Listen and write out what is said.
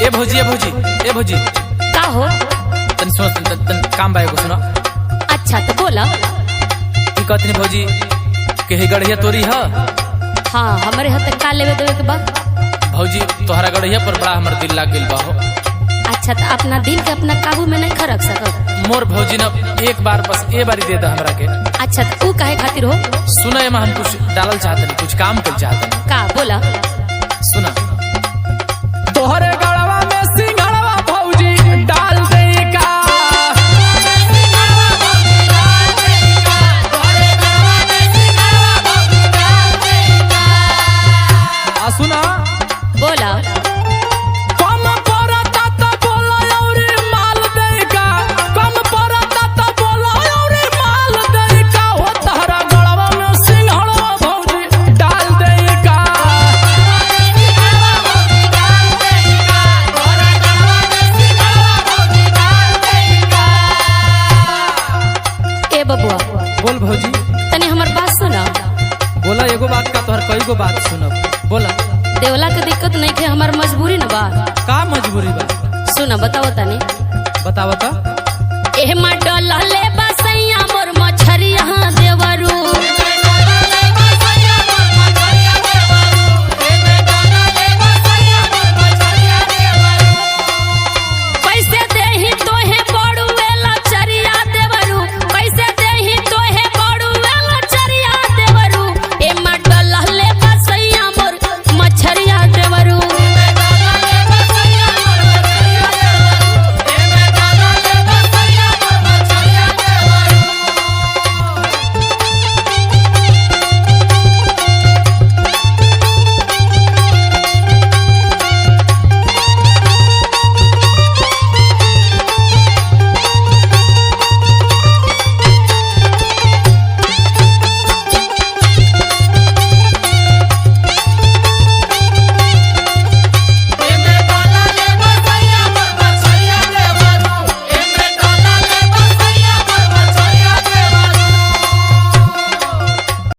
ए भौजी ए भौजी का हो? तन सुनो तन काम बाय को सुनो। अच्छा तो बोला। की कहतनी भौजी के हे गढ़िया तोरी ह? हाँ हमारे हाथ का लेवे देवे के बाद भौजी तोहरा गढ़िया पर बड़ा हमर दिल लाग गेल बा हो। अच्छा तो अपना दिल के अपना काबू में नहीं खरक सकत। मोर भौजी ना एक बार बस ए बारी दे दा हमरा के। अच्छा तो तू काहे खातिर हो? सुना एमा हम कुछ डालल चाहतनी, कुछ काम कर चाहतनी। का बोला? सुना तोहरे गड़वा में सिंघड़वा भौजी डाल दे का। सुना बोला। कम परता तो बोला और माल दे का, कम परता तो बोला और माल दे का। हो तोहरा गड़वा में सिंघड़वा भौजी डाल दे का। ए बबुआ बोल भौजी। तने हमार बात सुना। बोला एगो बात का तोहर कई गो बात सुनब। बोला। देवला के दिक्कत नहीं थे, हमार मजबूरी न बा। का मजबूरी बा? सुना बताओ तने। बताओ तो। एह मा डलले